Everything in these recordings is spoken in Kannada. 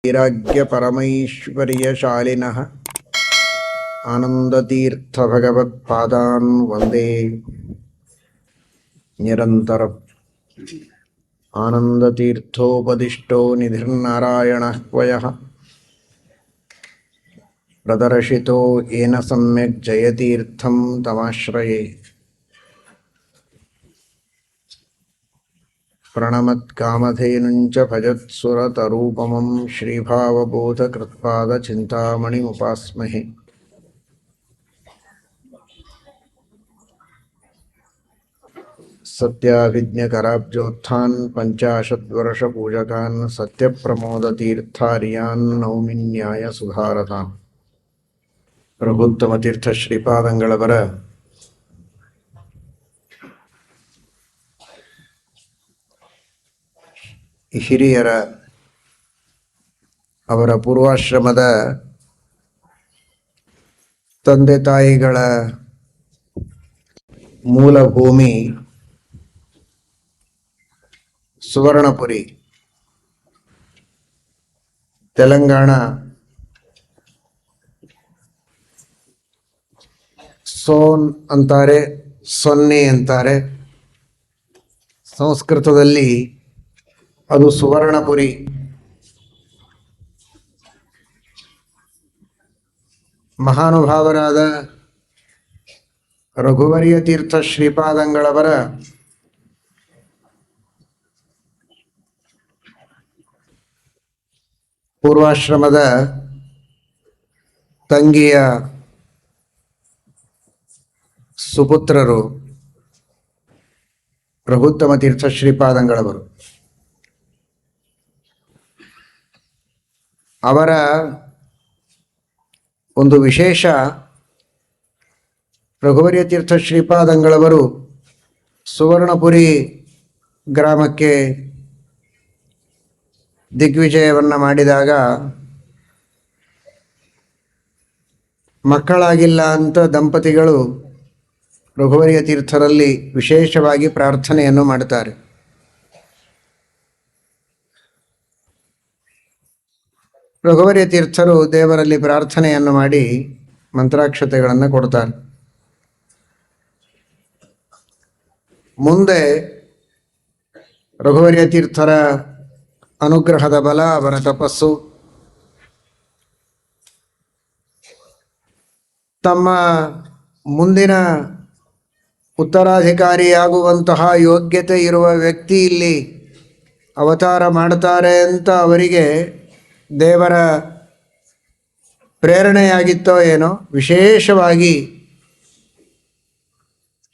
वैराग्यपरमैश्वर्यशालिनः आनन्दतीर्थभगवत्पादान् वन्दे निरन्तरम्। आनन्दतीर्थोपदिष्टो निधिर्नारायणः क्वयः प्रदर्शितो येन सम्यक् जयतीर्थं तमाश्रये। प्रणमत्कामधेनुञ्च भजत्सुरतरूपमं श्रीभावबोधकृत्पादचिन्तामणिमुपास्महे। सत्याभिज्ञकराब्जोत्थान् पञ्चाशद्वर्षपूजकान् सत्यप्रमोदतीर्थार्यान् नौमि न्यायसुधारतान्। ಪ್ರಭುತ್ತಮತೀರ್ಥ ಶ್ರೀಪಾದಂಗಳವರ ಹಿರಿಯರ ಅವರ ಪೂರ್ವಾಶ್ರಮದ ತಂದೆ ತಾಯಿಗಳ ಮೂಲಭೂಮಿ ಸುವರ್ಣಪುರಿ, ತೆಲಂಗಾಣ. ಸೋನ್ ಅಂತಾರೆ, ಸೊನ್ನೆ ಅಂತಾರೆ. ಸಂಸ್ಕೃತದಲ್ಲಿ ಅದು ಸುವರ್ಣಪುರಿ. ಮಹಾನುಭಾವರಾದ ರಘುವರ್ಯ ತೀರ್ಥ ಶ್ರೀಪಾದಂಗಳವರ ಪೂರ್ವಾಶ್ರಮದ ತಂಗಿಯ ಸುಪುತ್ರರು ಪ್ರಭುತ್ತಮ ತೀರ್ಥ ಶ್ರೀಪಾದಂಗಳವರು. ಅವರ ಒಂದು ವಿಶೇಷ, ರಘುವರ್ಯ ತೀರ್ಥ ಶ್ರೀಪಾದಂಗಳವರು ಸುವರ್ಣಪುರಿ ಗ್ರಾಮಕ್ಕೆ ದಿಗ್ವಿಜಯವನ್ನು ಮಾಡಿದಾಗ ಮಕ್ಕಳಾಗಿಲ್ಲ ಅಂತ ದಂಪತಿಗಳು ರಘುವರ್ಯ ತೀರ್ಥರಲ್ಲಿ ವಿಶೇಷವಾಗಿ ಪ್ರಾರ್ಥನೆಯನ್ನು ಮಾಡುತ್ತಾರೆ. ರಘುವರ್ಯ ತೀರ್ಥರು ದೇವರಲ್ಲಿ ಪ್ರಾರ್ಥನೆಯನ್ನು ಮಾಡಿ ಮಂತ್ರಾಕ್ಷತೆಗಳನ್ನು ಕೊಡ್ತಾರೆ. ಮುಂದೆ ರಘುವರ್ಯ ತೀರ್ಥರ ಅನುಗ್ರಹದ ಬಲ, ಅವರ ತಪಸ್ಸು, ತಮ್ಮ ಮುಂದಿನ ಉತ್ತರಾಧಿಕಾರಿಯಾಗುವಂತಹ ಯೋಗ್ಯತೆ ಇರುವ ವ್ಯಕ್ತಿ ಇಲ್ಲಿ ಅವತಾರ ಮಾಡ್ತಾರೆ ಅಂತ ಅವರಿಗೆ ದೇವರ ಪ್ರೇರಣೆಯಾಗಿತ್ತೋ ಏನೋ, ವಿಶೇಷವಾಗಿ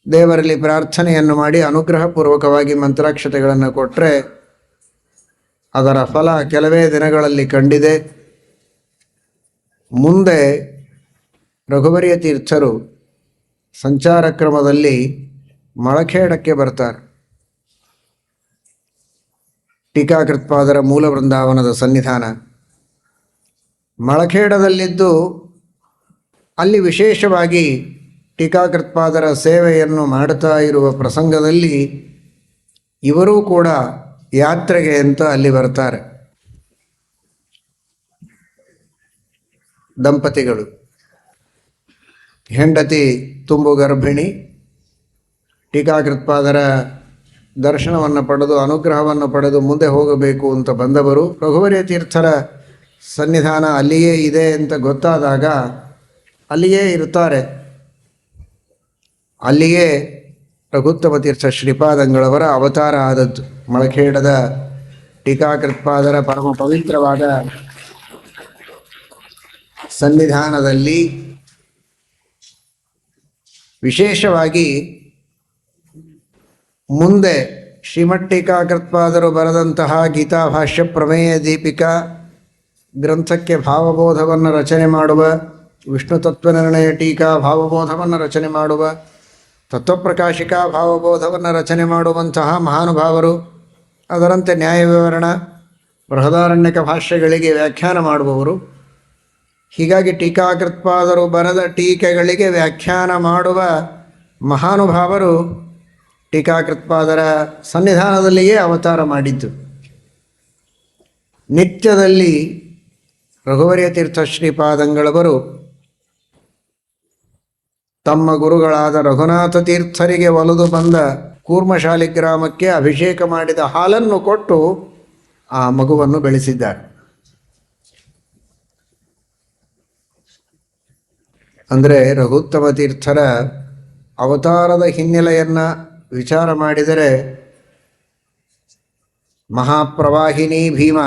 ದೇವರಲ್ಲಿ ಪ್ರಾರ್ಥನೆಯನ್ನು ಮಾಡಿ ಅನುಗ್ರಹಪೂರ್ವಕವಾಗಿ ಮಂತ್ರಾಕ್ಷತೆಗಳನ್ನು ಕೊಟ್ಟರೆ ಅದರ ಫಲ ಕೆಲವೇ ದಿನಗಳಲ್ಲಿ ಕಂಡಿದೆ. ಮುಂದೆ ರಘುವರ್ಯ ತೀರ್ಥರು ಸಂಚಾರ ಕ್ರಮದಲ್ಲಿ ಮಳಖೇಡಕ್ಕೆ ಬರ್ತಾರೆ. ಟೀಕಾಕೃತ್ಪಾದರ ಮೂಲ ವೃಂದಾವನದ ಸನ್ನಿಧಾನ ಮಳಖೇಡದಲ್ಲಿದ್ದು ಅಲ್ಲಿ ವಿಶೇಷವಾಗಿ ಟೀಕಾಕೃತ್ಪಾದರ ಸೇವೆಯನ್ನು ಮಾಡುತ್ತಾ ಇರುವ ಪ್ರಸಂಗದಲ್ಲಿ ಇವರೂ ಕೂಡ ಯಾತ್ರೆಗೆ ಅಂತ ಅಲ್ಲಿ ಬರ್ತಾರೆ. ದಂಪತಿಗಳು, ಹೆಂಡತಿ ತುಂಬು ಗರ್ಭಿಣಿ, ಟೀಕಾಕೃತ್ಪಾದರ ದರ್ಶನವನ್ನು ಪಡೆದು ಅನುಗ್ರಹವನ್ನು ಪಡೆದು ಮುಂದೆ ಹೋಗಬೇಕು ಅಂತ ಬಂದವರು ರಘುವರ್ಯ ತೀರ್ಥರ ಸನ್ನಿಧಾನ ಅಲ್ಲಿಯೇ ಇದೆ ಅಂತ ಗೊತ್ತಾದಾಗ ಅಲ್ಲಿಯೇ ಇರ್ತಾರೆ. ಅಲ್ಲಿಯೇ ರಘುತ್ತಮ ತೀರ್ಥ ಶ್ರೀಪಾದಂಗಳವರ ಅವತಾರ ಆದದ್ದು. ಮಳಖೇಡದ ಟೀಕಾಕೃತ್ಪಾದರ ಪರಮ ಪವಿತ್ರವಾದ ಸನ್ನಿಧಾನದಲ್ಲಿ ವಿಶೇಷವಾಗಿ ಮುಂದೆ ಶ್ರೀಮಠ್ ಟೀಕಾಕೃತ್ಪಾದರು ಬರೆದಂತಹ ಗೀತಾಭಾಷ್ಯ ಪ್ರಮೇಯ ದೀಪಿಕಾ ಗ್ರಂಥಕ್ಕೆ ಭಾವಬೋಧವನ್ನು ರಚನೆ ಮಾಡುವ, ವಿಷ್ಣು ತತ್ವನಿರ್ಣಯ ಟೀಕಾ ಭಾವಬೋಧವನ್ನು ರಚನೆ ಮಾಡುವ, ತತ್ವಪ್ರಕಾಶಿಕಾ ಭಾವಬೋಧವನ್ನು ರಚನೆ ಮಾಡುವಂತಹ ಮಹಾನುಭಾವರು, ಅದರಂತೆ ನ್ಯಾಯ ವಿವರಣ, ಬೃಹದಾರಣ್ಯಕ ಭಾಷ್ಯಗಳಿಗೆ ವ್ಯಾಖ್ಯಾನ ಮಾಡುವವರು. ಹೀಗಾಗಿ ಟೀಕಾಕೃತ್ಪಾದರು ಬರೆದ ಟೀಕೆಗಳಿಗೆ ವ್ಯಾಖ್ಯಾನ ಮಾಡುವ ಮಹಾನುಭಾವರು ಟೀಕಾಕೃತ್ಪಾದರ ಸನ್ನಿಧಾನದಲ್ಲಿಯೇ ಅವತಾರ ಮಾಡಿದ್ದು. ನಿತ್ಯದಲ್ಲಿ ರಘುವರ್ಯ ತೀರ್ಥ ಶ್ರೀಪಾದಂಗಳವರು ತಮ್ಮ ಗುರುಗಳಾದ ರಘುನಾಥ ತೀರ್ಥರಿಗೆ ಒಲಿದು ಬಂದ ಕೂರ್ಮಶಾಲಿ ಗ್ರಾಮಕ್ಕೆ ಅಭಿಷೇಕ ಮಾಡಿದ ಹಾಲನ್ನು ಕೊಟ್ಟು ಆ ಮಗುವನ್ನು ಬೆಳೆಸಿದ್ದಾರೆ. ಅಂದರೆ ರಘುತ್ತಮ ತೀರ್ಥರ ಅವತಾರದ ಹಿನ್ನೆಲೆಯನ್ನು ವಿಚಾರ ಮಾಡಿದರೆ ಮಹಾಪ್ರವಾಹಿನಿ ಭೀಮ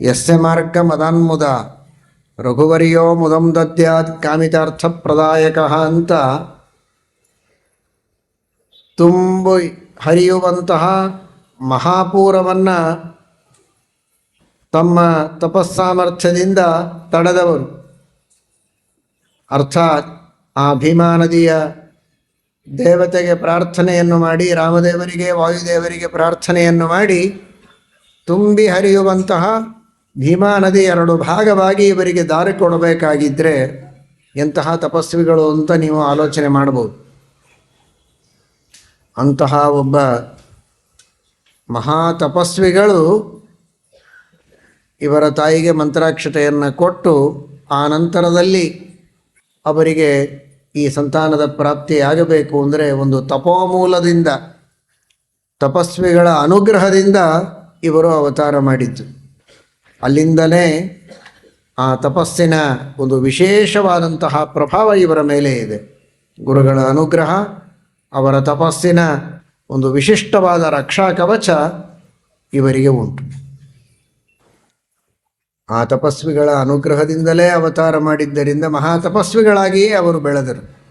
ಯಸ್ಯ ಮಾರ್ಗ ಮದಾನ್ಮುದ ರಘುವರ್ಯೋ ಮುದಂ ದದ್ಯಾತ್ ಕಾಮಿತಾರ್ಥ ಪ್ರದಾಯಕ ಅಂತ ತುಂಬು ಹರಿಯುವಂತಹ ಮಹಾಪೂರವನ್ನು ತಮ್ಮ ತಪಸ್ಸಾಮರ್ಥ್ಯದಿಂದ ತಡೆದವರು. ಅರ್ಥಾತ್ ಆ ಭೀಮಾ ನದಿಯ ದೇವತೆಗೆ ಪ್ರಾರ್ಥನೆಯನ್ನು ಮಾಡಿ, ರಾಮದೇವರಿಗೆ ವಾಯುದೇವರಿಗೆ ಪ್ರಾರ್ಥನೆಯನ್ನು ಮಾಡಿ ತುಂಬಿ ಹರಿಯುವಂತಹ ಭೀಮಾ ನದಿ ಎರಡು ಭಾಗವಾಗಿ ಇವರಿಗೆ ದಾರಿ ಕೊಡಬೇಕಾಗಿದ್ದರೆ ಎಂತಹ ತಪಸ್ವಿಗಳು ಅಂತ ನೀವು ಆಲೋಚನೆ ಮಾಡಬಹುದು. ಅಂತಹ ಒಬ್ಬ ಮಹಾ ತಪಸ್ವಿಗಳು ಇವರ ತಾಯಿಗೆ ಮಂತ್ರಾಕ್ಷತೆಯನ್ನು ಕೊಟ್ಟು ಆ ನಂತರದಲ್ಲಿ ಅವರಿಗೆ ಈ ಸಂತಾನದ ಪ್ರಾಪ್ತಿಯಾಗಬೇಕು ಅಂದರೆ ಒಂದು ತಪೋಮೂಲದಿಂದ, ತಪಸ್ವಿಗಳ ಅನುಗ್ರಹದಿಂದ ಇವರು ಅವತಾರ ಮಾಡಿದ್ದು. ಅಲ್ಲಿಂದಲೇ ಆ ತಪಸ್ಸಿನ ಒಂದು ವಿಶೇಷವಾದಂತಹ ಪ್ರಭಾವ ಇವರ ಮೇಲೆ ಇದೆ. ಗುರುಗಳ ಅನುಗ್ರಹ, ಅವರ ತಪಸ್ಸಿನ ಒಂದು ವಿಶಿಷ್ಟವಾದ ರಕ್ಷಾ ಕವಚ ಇವರಿಗೆ ಉಂಟು. ಆ ತಪಸ್ವಿಗಳ ಅನುಗ್ರಹದಿಂದಲೇ ಅವತಾರ ಮಾಡಿದ್ದರಿಂದ ಮಹಾತಪಸ್ವಿಗಳಾಗಿಯೇ ಅವರು ಬೆಳೆದರು.